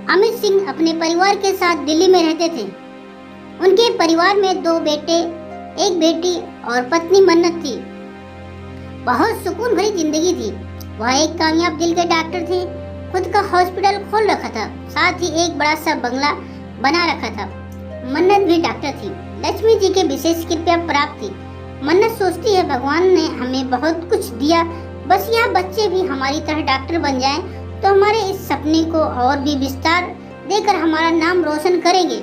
अमित सिंह अपने परिवार के साथ दिल्ली में रहते थे। उनके परिवार में 2 बेटे, 1 बेटी और पत्नी मन्नत थी। बहुत सुकून भरी जिंदगी थी। वह एक कामयाब दिल के डॉक्टर थे। खुद का हॉस्पिटल खोल रखा था, साथ ही एक बड़ा सा बंगला बना रखा था। मन्नत भी डॉक्टर थी। लक्ष्मी जी के विशेष कृपा प्राप्त थी। मन्नत सोचती है, भगवान ने हमें बहुत कुछ दिया, बस यह बच्चे भी हमारी तरह डॉक्टर बन जाएं तो हमारे इस सपने को और भी विस्तार देकर हमारा नाम रोशन करेंगे।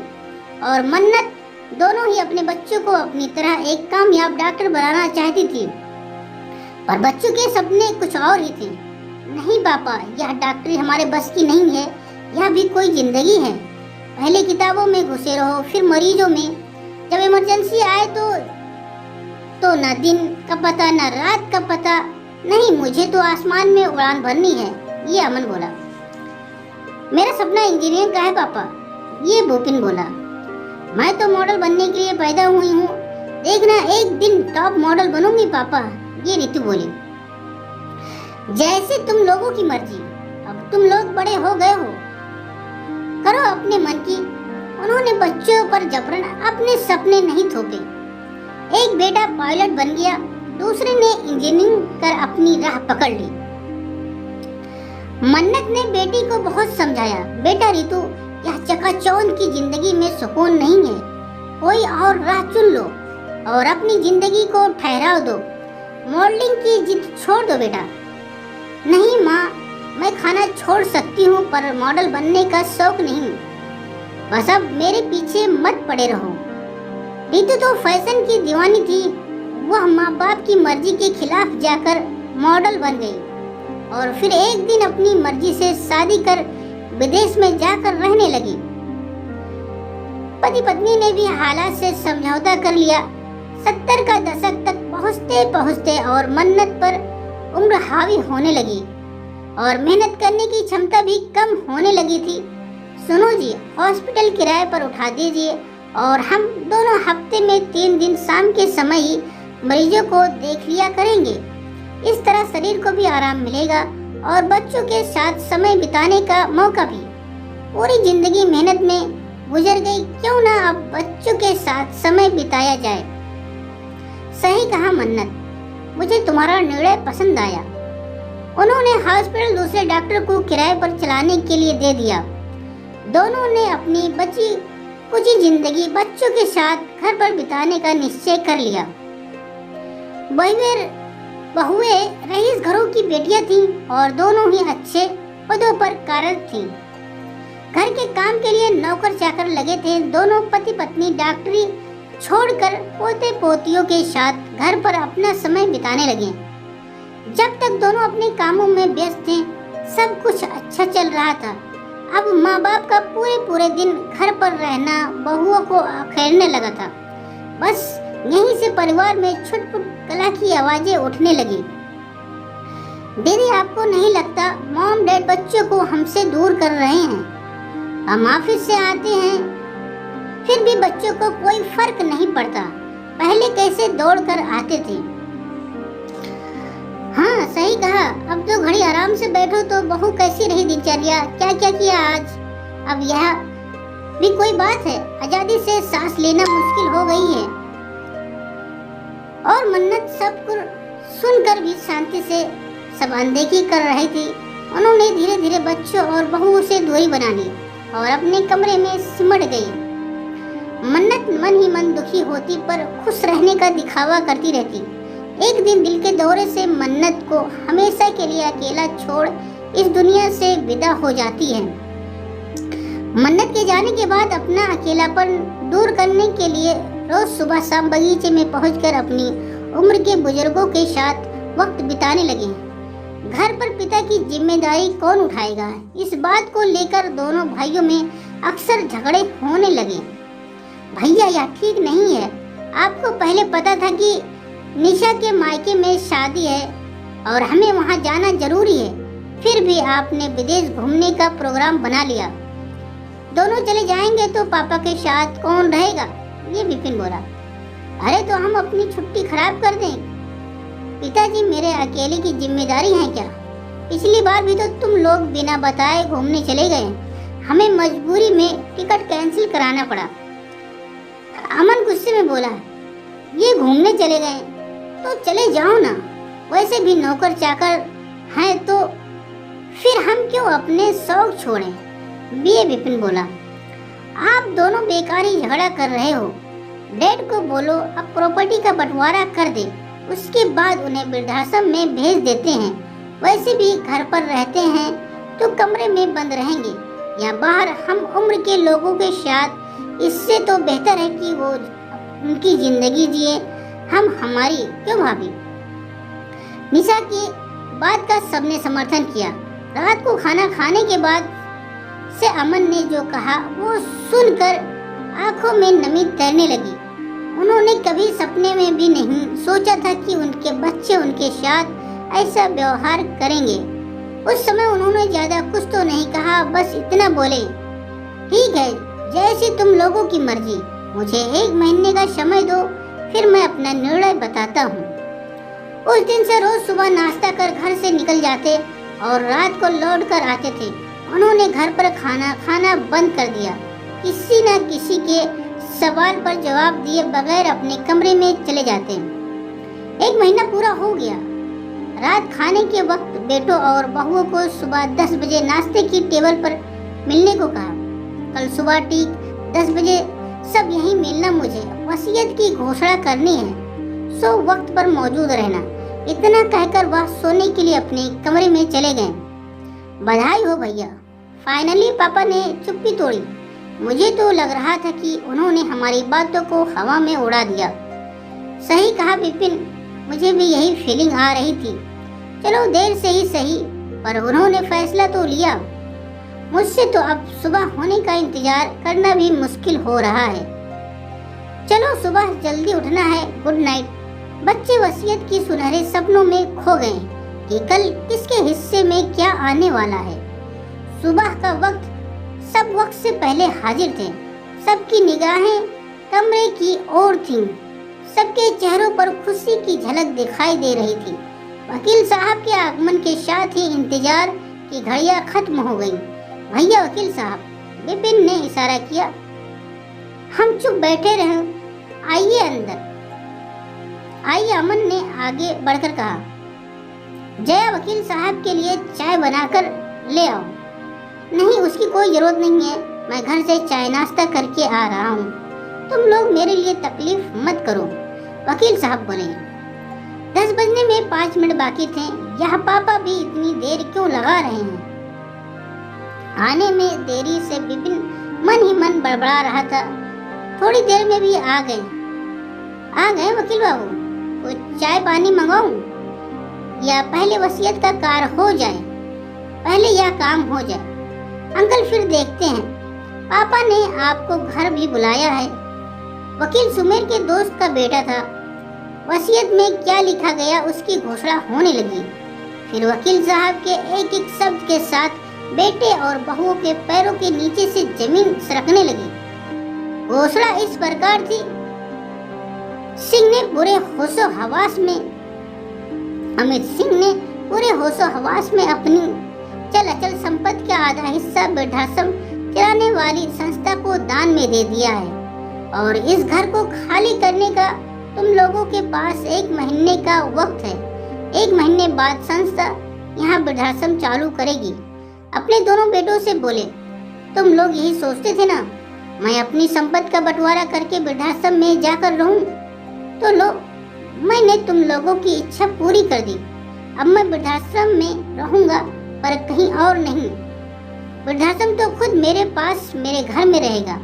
और मन्नत दोनों ही अपने बच्चों को अपनी तरह एक कामयाब डॉक्टर बनाना चाहती थी, पर बच्चों के सपने कुछ और ही थे। नहीं पापा, यह डॉक्टरी हमारे बस की नहीं है। यह भी कोई जिंदगी है। पहले किताबों में घुसे रहो, फिर मरीजों में। जब इमरजेंसी आए तो न दिन का पता न रात का पता। नहीं, मुझे तो आसमान में उड़ान भरनी है, ये अमन बोला। मेरा सपना इंजीनियर का है पापा, ये बुपिन बोला। मैं तो मॉडल बनने के लिए पैदा हुई हूँ, देखना एक दिन टॉप मॉडल बनूंगी पापा, ये रितु बोली। जैसे तुम लोगों की मर्जी, अब तुम लोग बड़े हो गए हो, करो अपने मन की। उन्होंने बच्चों पर जबरन अपने सपने नहीं थोपे। एक बेटा पायलट बन गया, दूसरे ने इंजीनियरिंग कर अपनी राह पकड़ ली। मन्नत ने बेटी को बहुत समझाया, बेटा रितु, यह चकाचौंध की जिंदगी में सुकून नहीं है। कोई और राह चुन लो और अपनी जिंदगी को ठहराव दो। मॉडलिंग की जिद छोड़ दो बेटा। नहीं माँ, मैं खाना छोड़ सकती हूँ, पर मॉडल बनने का शौक नहीं। बस अब मेरे पीछे मत पड़े रहो। रितु तो फैशन की दीवानी थी। वह माँ बाप की मर्जी के खिलाफ जाकर मॉडल बन गई और फिर एक दिन अपनी मर्जी से शादी कर विदेश में जाकर रहने लगी। पति पत्नी ने भी हालात से समझौता कर लिया। 70 का दशक तक पहुँचते पहुँचते और मन्नत पर उम्र हावी होने लगी और मेहनत करने की क्षमता भी कम होने लगी थी। सुनो जी, हॉस्पिटल किराए पर उठा दीजिए और हम दोनों हफ्ते में 3 दिन शाम के समय ही मरीजों को देख लिया करेंगे। इस तरह शरीर को भी आराम मिलेगा और बच्चों के साथ समय बिताने का मौका भी। पूरी जिंदगी मेहनत में गुजर गई, क्यों ना अब बच्चों के साथ समय बिताया जाए। सही कहा मन्नत, मुझे तुम्हारा निर्णय पसंद आया। उन्होंने हॉस्पिटल दूसरे डॉक्टर को किराए पर चलाने के लिए दे दिया। दोनों ने अपनी बची कुछ जिंदगी बच्चों के साथ घर पर बिताने का निश्चय कर लिया। बहुएं रईस घरों की बेटियां थीं और दोनों ही अच्छे पदों पर कार्यरत थीं। घर के काम के लिए नौकर चाकर लगे थे। दोनों पति पत्नी डॉक्टरी छोड़कर पोते पोतियों के साथ घर पर अपना समय बिताने लगे। जब तक दोनों अपने कामों में व्यस्त थे, सब कुछ अच्छा चल रहा था। अब माँ बाप का पूरे दिन घर पर रहना बहुओं को अखेरने लगा था। बस यहीं से परिवार में छुटपुट कला की आवाजें उठने लगी। दीदी, आपको नहीं लगता मॉम डैड बच्चों को हमसे दूर कर रहे हैं? हम ऑफिस से आते हैं, फिर भी बच्चों को कोई फर्क नहीं पड़ता। पहले कैसे दौड़ कर आते थे। हाँ, सही कहा। अब तो घड़ी आराम से बैठो तो बहू कैसी रही दिनचर्या, क्या क्या किया आज। अब यह भी कोई बात है, आजादी से सांस लेना मुश्किल हो गई है। और मन्नत सब कुछ सुनकर भी शांति से सब अनदेखी कर रही थी। उन्होंने धीरे धीरे बच्चों और बहू से दूरी बना ली और अपने कमरे में सिमट गई। मन्नत मन ही मन दुखी होती, पर खुश रहने का दिखावा करती रहती। एक दिन दिल के दौरे से मन्नत को हमेशा के लिए अकेला छोड़ इस दुनिया से विदा हो जाती है। मन्नत के जाने के बाद अपना अकेलापन दूर करने के लिए रोज सुबह शाम बगीचे में पहुंचकर अपनी उम्र के बुजुर्गों के साथ वक्त बिताने लगे। घर पर पिता की जिम्मेदारी कौन उठाएगा, इस बात को लेकर दोनों भाइयों में अक्सर झगड़े होने लगे। भैया, यह ठीक नहीं है। आपको पहले पता था कि निशा के मायके में शादी है और हमें वहां जाना जरूरी है, फिर भी आपने विदेश घूमने का प्रोग्राम बना लिया। दोनों चले जाएंगे तो पापा के साथ कौन रहेगा, ये विपिन बोला। अरे तो हम अपनी छुट्टी खराब कर दें। पिताजी, मेरे अकेले की जिम्मेदारी है क्या? पिछली बार भी तो तुम लोग बिना बताए घूमने चले गए। हमें मजबूरी में टिकट कैंसिल कराना पड़ा। अमन गुस्से में बोला, ये घूमने चले गए तो चले जाओ ना, वैसे भी नौकर चाकर हैं तो फिर हम क्यों अपने शौक छोड़ें। बीए विपिन बोला, आप दोनों बेकारी झगड़ा कर रहे हो। डैड को बोलो अब प्रॉपर्टी का बंटवारा कर दे, उसके बाद उन्हें वृद्धाश्रम में भेज देते हैं। वैसे भी घर पर रहते हैं तो कमरे में बंद रहेंगे या बाहर हम उम्र के लोगों के साथ। इससे तो बेहतर है कि वो उनकी जिंदगी जिए, हम हमारी क्यों भाभी। निशा की बात का सबने समर्थन किया। रात को खाना खाने के बाद से अमन ने जो कहा वो सुनकर आंखों में नमी तैरने लगी। उन्होंने कभी सपने में भी नहीं सोचा था कि उनके बच्चे उनके साथ ऐसा व्यवहार करेंगे। उस समय उन्होंने ज्यादा कुछ तो नहीं कहा, बस इतना बोले, ठीक है जैसे तुम लोगों की मर्जी, मुझे 1 महीने का समय दो, फिर मैं अपना निर्णय बताता हूँ। उस दिन से रोज सुबह नाश्ता कर घर से निकल जाते और रात को लौट कर आते थे। उन्होंने घर पर खाना खाना बंद कर दिया। किसी न किसी के सवाल पर जवाब दिए बगैर अपने कमरे में चले जाते। 1 महीना पूरा हो गया। रात खाने के वक्त बेटों और बहुओं को सुबह 10 बजे नाश्ते की टेबल पर मिलने को कहा। कल सुबह ठीक 10 बजे सब यहीं मिलना, मुझे वसीयत की घोषणा करनी है, सो वक्त पर मौजूद रहना। इतना कहकर वह सोने के लिए अपने कमरे में चले गए। बधाई हो भैया, फाइनली पापा ने चुप्पी तोड़ी। मुझे तो लग रहा था कि उन्होंने हमारी बातों को हवा में उड़ा दिया। सही कहा विपिन, मुझे भी यही फीलिंग आ रही थी। चलो देर से ही सही, पर उन्होंने फैसला तो लिया। मुझसे तो अब सुबह होने का इंतजार करना भी मुश्किल हो रहा है। चलो सुबह जल्दी उठना है, गुड नाइट। बच्चे वसीयत की सुनहरे सपनों में खो गए कि कल किसके हिस्से में क्या आने वाला है। सुबह का वक्त सब वक्त से पहले हाजिर थे। सबकी निगाहें कमरे की ओर थीं। सबके चेहरों पर खुशी की झलक दिखाई दे रही थी। वकील साहब के आगमन के साथ ही इंतजार की घड़ियां खत्म हो गईं। भैया वकील साहब, विपिन ने इशारा किया। हम चुप बैठे रहे। आइए अंदर आइए, अमन ने आगे बढ़कर कहा। जया वकील साहब के लिए चाय बनाकर ले आओ। नहीं, उसकी कोई जरूरत नहीं है, मैं घर से चाय नाश्ता करके आ रहा हूँ। तुम लोग मेरे लिए तकलीफ मत करो, वकील साहब बोले। 10 बजने में 5 मिनट बाकी थे। यह पापा भी इतनी देर क्यों लगा रहे हैं। आने में देरी से विपिन मन ही मन बड़बड़ा रहा था। थोड़ी देर में भी आ गए वकील बाबू। कुछ चाय पानी मंगाऊं या पहले वसीयत का कार हो जाए? पहले यह काम हो जाए अंकल, फिर देखते हैं। पापा ने आपको घर भी बुलाया है। वकील सुमेर के दोस्त का बेटा था। वसीयत में क्या लिखा गया उसकी घोषणा होने लगी। फिर वकील साहब के एक एक शब्द के साथ बेटे और बहुओं के पैरों के नीचे से जमीन सरकने लगी। घोषणा इस प्रकार थी। सिंह ने पूरे होशो हवास में अमित सिंह ने पूरे होशो हवास में अपनी चल अचल संपत्ति का आधा हिस्सा वृद्धाश्रम चलाने वाली संस्था को दान में दे दिया है और इस घर को खाली करने का तुम लोगों के पास 1 महीने का वक्त है। 1 महीने बाद संस्था यहाँ वृद्धाश्रम चालू करेगी। अपने दोनों बेटों से बोले, तुम लोग यही सोचते थे ना मैं अपनी संपत्ति का बंटवारा करके वृद्धाश्रम में जाकर रहूं, तो लो मैंने तुम लोगों की इच्छा पूरी कर दी। अब मैं वृद्धाश्रम में रहूंगा पर कहीं और नहीं। वृद्धाश्रम तो खुद मेरे पास मेरे घर में रहेगा।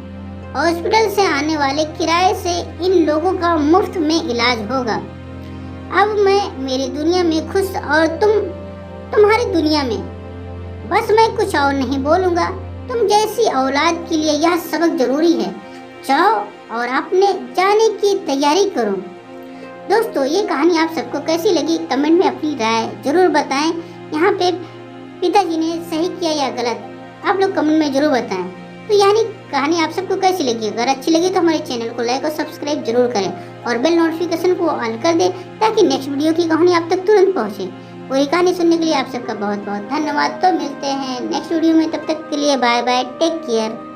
हॉस्पिटल से आने वाले किराए से इन लोगों का मुफ्त में इलाज होगा। अब मैं मेरी दुनिया में खुश और तुम तुम्हारी दुनिया में। बस मैं कुछ और नहीं बोलूँगा। तुम जैसी औलाद के लिए यह सबक जरूरी है। जाओ और अपने जाने की तैयारी करो। दोस्तों, ये कहानी आप सबको कैसी लगी कमेंट में अपनी राय जरूर बताएं। यहाँ पे पिताजी ने सही किया या गलत, आप लोग कमेंट में जरूर बताएं। तो यानी कहानी आप सबको कैसी लगी? अगर अच्छी लगी तो हमारे चैनल को लाइक और सब्सक्राइब जरूर करें और बेल नोटिफिकेशन को ऑन कर दें ताकि नेक्स्ट वीडियो की कहानी आप तक तुरंत पहुँचे। पूरी कहानी सुनने के लिए आप सबका बहुत बहुत धन्यवाद। तो मिलते हैं नेक्स्ट वीडियो में, तब तक के लिए बाय बाय, टेक केयर।